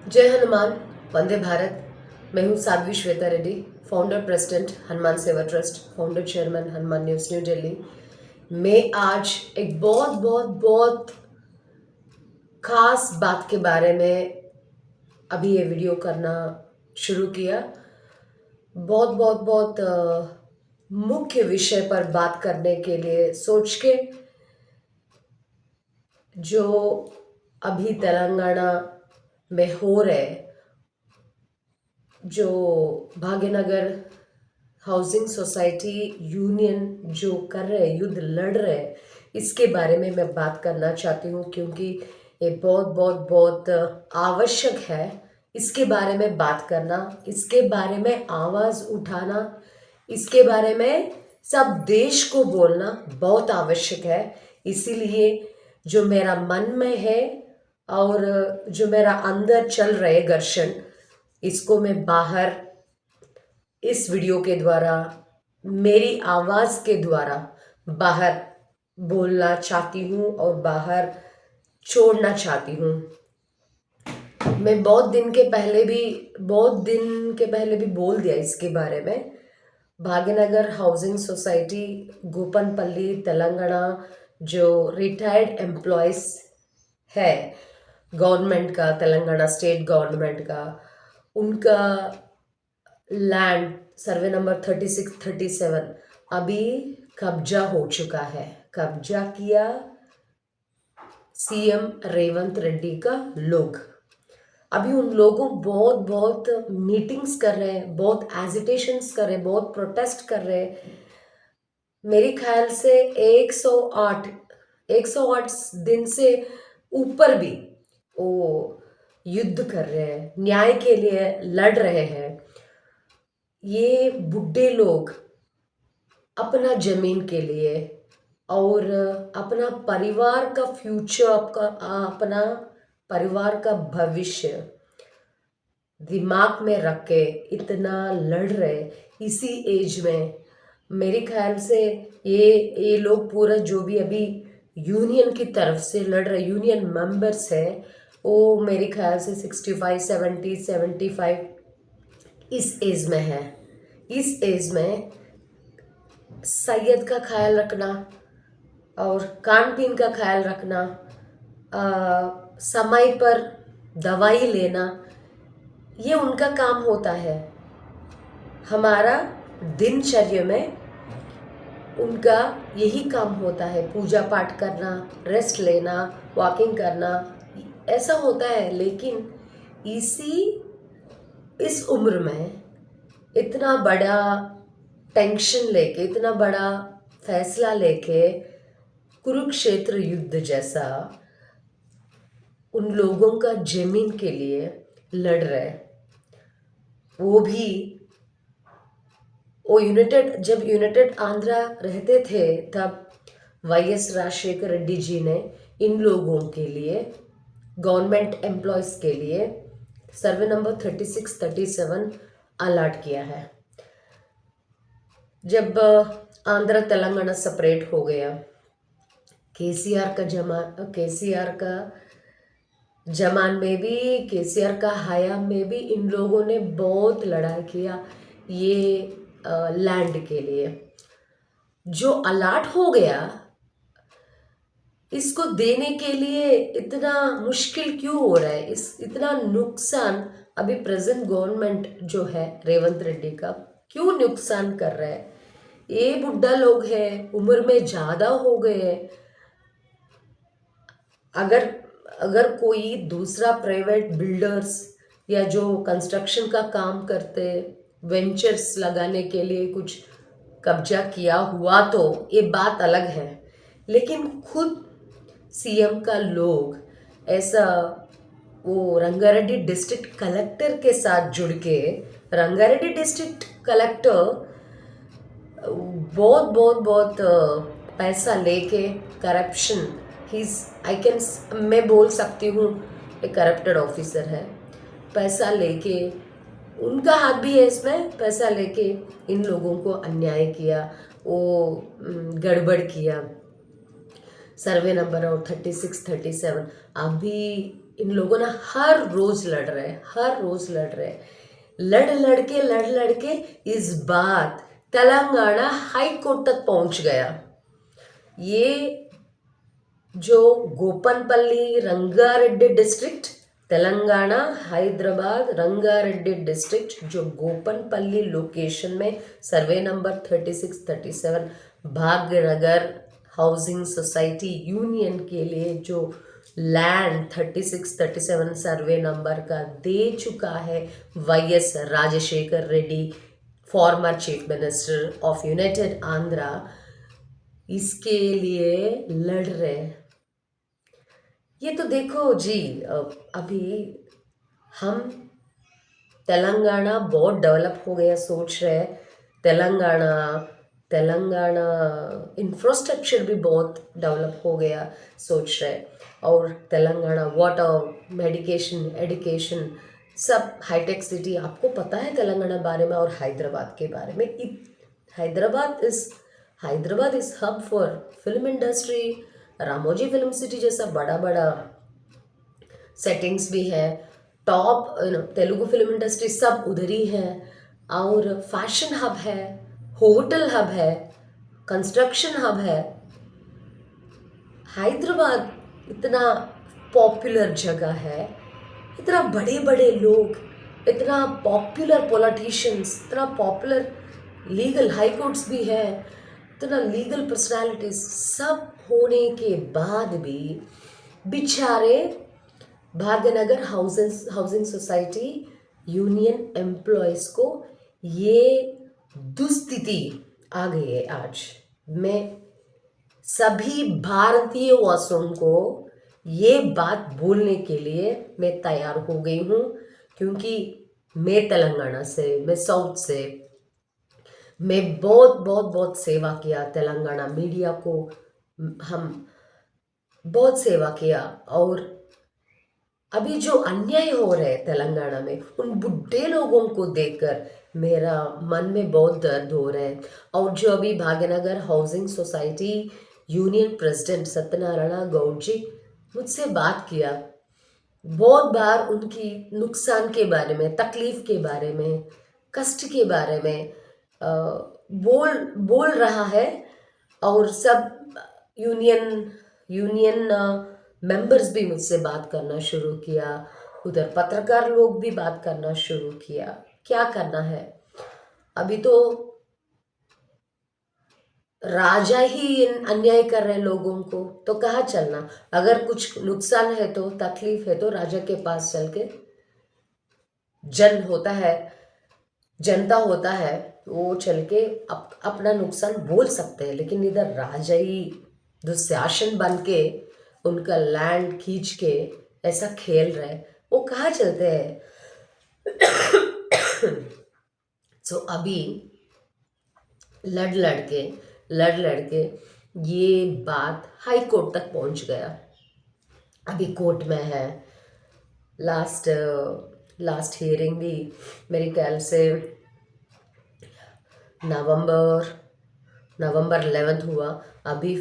जय हनुमान, वंदे भारत। मैं हूँ साध्वी श्वेता रेड्डी, फाउंडर प्रेसिडेंट हनुमान सेवा trust, founder chairman Hanuman news new Delhi. मैं आज एक बहुत बहुत बहुत खास बात के बारे में अभी ये वीडियो करना शुरू किया। बहुत बहुत बहुत मुख्य विषय पर बात करने के लिए सोच के, जो अभी तेलंगाना में हो रहे, जो भाग्यनगर हाउसिंग सोसाइटी यूनियन जो कर रहे, युद्ध लड़ रहे, इसके बारे में मैं बात करना चाहती हूँ, क्योंकि ये बहुत बहुत बहुत आवश्यक है इसके बारे में बात करना, इसके बारे में आवाज़ उठाना, इसके बारे में सब देश को बोलना बहुत आवश्यक है। इसीलिए जो मेरा मन में है और जो मेरा अंदर चल रहे घर्षण, इसको मैं बाहर इस वीडियो के द्वारा, मेरी आवाज़ के द्वारा बाहर बोलना चाहती हूँ और बाहर छोड़ना चाहती हूँ। मैं बहुत दिन के पहले भी बोल दिया इसके बारे में। भाग्यनगर हाउसिंग सोसाइटी, गोपनपल्ली, तेलंगाना, जो रिटायर्ड एम्प्लॉयज़ है गवर्नमेंट का, तेलंगाना स्टेट गवर्नमेंट का, उनका लैंड सर्वे नंबर 3637 अभी कब्जा हो चुका है। कब्जा किया सीएम रेवंत रेड्डी का लोग। अभी उन लोगों बहुत बहुत मीटिंग्स कर रहे हैं, बहुत एजिटेशंस कर रहे हैं, बहुत प्रोटेस्ट कर रहे हैं। मेरे ख्याल से 108 दिन से ऊपर भी वो युद्ध कर रहे हैं, न्याय के लिए लड़ रहे हैं। ये बुढ़े लोग अपना जमीन के लिए और अपना परिवार का फ्यूचर, अपना परिवार का भविष्य दिमाग में रख के इतना लड़ रहे इसी एज में। मेरे ख्याल से ये लोग पूरा जो भी अभी यूनियन की तरफ से लड़ रहे यूनियन मेंबर्स है, वो मेरे ख्याल से 65, 70, 75 इस एज में है। इस एज में सेहत का ख्याल रखना और खान पीन का ख्याल रखना, समय पर दवाई लेना, ये उनका काम होता है। हमारा दिनचर्या में उनका यही काम होता है, पूजा पाठ करना, रेस्ट लेना, वॉकिंग करना, ऐसा होता है। लेकिन इस उम्र में इतना बड़ा टेंशन लेके, इतना बड़ा फैसला लेके, कुरुक्षेत्र युद्ध जैसा उन लोगों का जमीन के लिए लड़ रहे, वो भी जब यूनाइटेड आंध्रा रहते थे तब वाईएस राजशेखर रेड्डी जी ने इन लोगों के लिए, गवर्नमेंट एम्प्लॉयज़ के लिए सर्वे नंबर 3637 अलॉट किया है। जब आंध्र तेलंगाना सेपरेट हो गया, केसीआर का जमान में भी, केसीआर का हयाम में भी इन लोगों ने बहुत लड़ाई किया ये लैंड के लिए। जो अलॉट हो गया, इसको देने के लिए इतना मुश्किल क्यों हो रहा है? इतना नुकसान अभी प्रेजेंट गवर्नमेंट जो है रेवंत रेड्डी का क्यों नुकसान कर रहा है? ये बुढ़ा लोग हैं, उम्र में ज़्यादा हो गए हैं। अगर कोई दूसरा प्राइवेट बिल्डर्स या जो कंस्ट्रक्शन का काम करते, वेंचर्स लगाने के लिए कुछ कब्जा किया हुआ तो ये बात अलग है। लेकिन खुद सीएम का लोग ऐसा, वो रंगारेड्डी डिस्ट्रिक्ट कलेक्टर के साथ जुड़ के, रंगारेड्डी डिस्ट्रिक्ट कलेक्टर बहुत बहुत बहुत पैसा लेके, करप्शन, मैं बोल सकती हूँ एक करप्टेड ऑफिसर है। पैसा लेके, उनका हाथ भी है इसमें, पैसा लेके इन लोगों को अन्याय किया, वो गड़बड़ किया। सर्वे नंबर और 3637 अभी इन लोगों ने हर रोज लड़ रहे हैं, हर रोज लड़ रहे हैं, लड़ लड़ के इस बात तेलंगाना हाई कोर्ट तक पहुंच गया। ये जो गोपनपल्ली रंगारेड्डी डिस्ट्रिक्ट, तेलंगाना हैदराबाद रंगारेड्डी डिस्ट्रिक्ट, जो गोपनपल्ली लोकेशन में survey number 36 37 Bhagyanagar housing society union के लिए जो लैंड 36 37 सर्वे नंबर का दे चुका है YS Rajasekhara Reddy, former chief minister of united Andhra, इसके लिए लड़ रहे। ये तो देखो जी, अभी हम तेलंगाना बहुत डेवलप हो गया सोच रहे हैं, तेलंगाना इंफ्रास्ट्रक्चर भी बहुत डेवलप हो गया सोच रहे हैं, और तेलंगाना वाटर, मेडिकेशन, एजुकेशन सब हाईटेक सिटी। आपको पता है तेलंगाना बारे में और हैदराबाद के बारे में? Hyderabad is hub for film industry, Ramoji film city जैसा बड़ा बड़ा सेटिंग्स भी है, टॉप तेलुगु फिल्म इंडस्ट्री सब उधर ही है, और फैशन हब है, होटल हब है, कंस्ट्रक्शन हब है। हैदराबाद इतना पॉपुलर जगह है, इतना बड़े बड़े लोग, इतना पॉपुलर पॉलिटिशियंस, इतना पॉपुलर लीगल हाई कोर्ट्स भी है, इतना लीगल पर्सनालिटीज सब होने के बाद भी बेचारे Bhagyanagar housing society union employees को ये दुस्थिति आ गई है। आज मैं सभी भारतीय वासियों को ये बात बोलने के लिए मैं तैयार हो गई हूँ, क्योंकि मैं तेलंगाना से, मैं साउथ से, मैं बहुत बहुत बहुत सेवा किया तेलंगाना मीडिया को, हम बहुत सेवा किया। और अभी जो अन्याय हो रहे हैं तेलंगाना में, उन बुढ़े लोगों को देखकर मेरा मन में बहुत दर्द हो रहा है। और जो अभी Bhagyanagar housing society union president Satyanarayana Goud ji मुझसे बात किया, बहुत बार उनकी नुकसान के बारे में, तकलीफ के बारे में, कष्ट के बारे में बोल रहा है, और सब यूनियन मेंबर्स भी मुझसे बात करना शुरू किया, उधर पत्रकार लोग भी बात करना शुरू किया। क्या करना है? अभी तो राजा ही अन्याय कर रहे लोगों को, तो कहाँ चलना? अगर कुछ नुकसान है तो, तकलीफ है तो राजा के पास चल के जनता होता है, वो चल के अपना नुकसान बोल सकते हैं। लेकिन इधर राजा ही दुशासन बन के उनका लैंड खींच के ऐसा खेल रहे, वो कहाँ चलते हैं? सो अभी लड़ लड़ के ये बात हाई कोर्ट तक पहुंच गया, अभी कोर्ट में है। लास्ट हियरिंग भी मेरे ख्याल से नवंबर 11 हुआ, अभी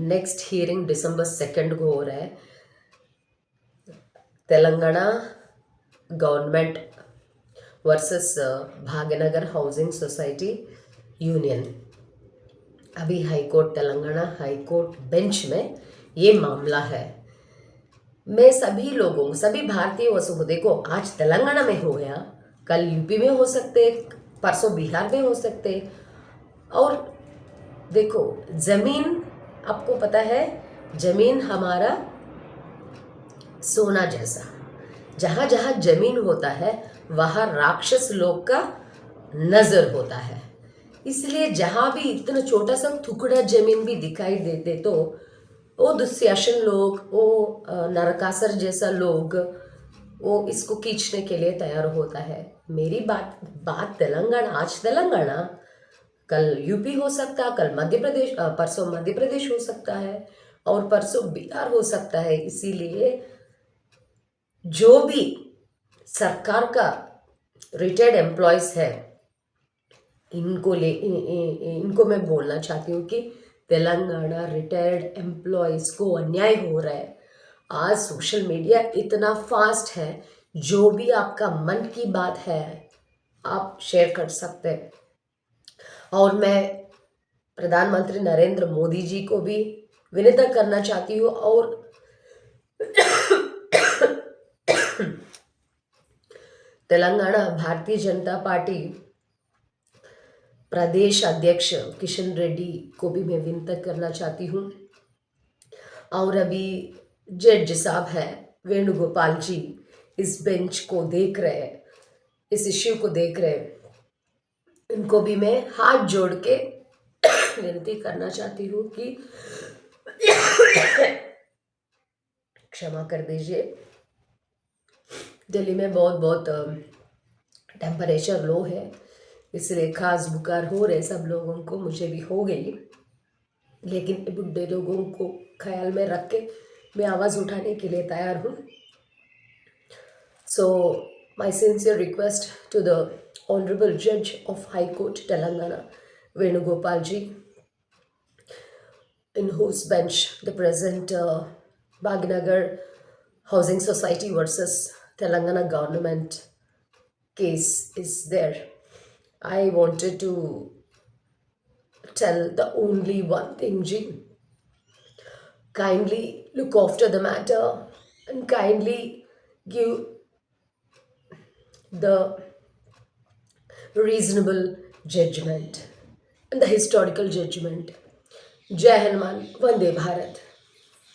नेक्स्ट हियरिंग दिसंबर 2 को हो रहा है। Telangana government versus Bhagyanagar housing society union. अभी हाईकोर्ट, तेलंगाना हाईकोर्ट बेंच में ये मामला है। मैं सभी लोगों, सभी भारतीय वसु को, देखो आज तेलंगाना में हो गया, कल यूपी में हो सकते, परसों बिहार में हो सकते। और देखो जमीन, आपको पता है जमीन हमारा सोना जैसा, जहाँ जहाँ जमीन होता है वहाँ राक्षस लोग का नजर होता है। इसलिए जहाँ भी इतना छोटा सा टुकड़ा जमीन भी दिखाई देते तो वो दुशासन लोग, वो नरकासुर जैसा लोग, वो इसको खींचने के लिए तैयार होता है। मेरी बात तेलंगाना, आज तेलंगाना, कल यूपी हो सकता, कल मध्य प्रदेश, परसों मध्य प्रदेश हो सकता है, और परसों बिहार हो सकता है। इसीलिए जो भी सरकार का रिटायर्ड एम्प्लॉयज है, इनको मैं बोलना चाहती हूँ कि तेलंगाना रिटायर्ड एम्प्लॉयज को अन्याय हो रहा है, आज सोशल मीडिया इतना फास्ट है, जो भी आपका मन की बात है आप शेयर कर सकते हैं। और मैं प्रधानमंत्री नरेंद्र मोदी जी को भी विनती करना चाहती हूँ, और तेलंगाना भारतीय जनता पार्टी प्रदेश अध्यक्ष किशन रेड्डी को भी मैं विनती करना चाहती हूँ। और अभी जज साहब है वेणुगोपाल जी इस बेंच को देख रहे हैं, इस इश्यू को देख रहे हैं, इनको भी मैं हाथ जोड़ के विनती करना चाहती हूँ कि क्षमा कर दीजिए। दिल्ली में बहुत बहुत टेम्परेचर लो है, इसलिए खास बुखार हो रहे सब लोगों को, मुझे भी हो गई, लेकिन बुढ़े लोगों को ख्याल में रख के मैं आवाज़ उठाने के लिए तैयार हूँ। So my sincere request to the honourable जज of high court Telangana Venugopal ji, in whose bench the present Bhagnagar Housing Society versus Telangana government case is there. I wanted to tell the only one thing, Ji. Kindly look after the matter and kindly give the reasonable judgment and the historical judgment. जय हनुमान, वंदे भारत।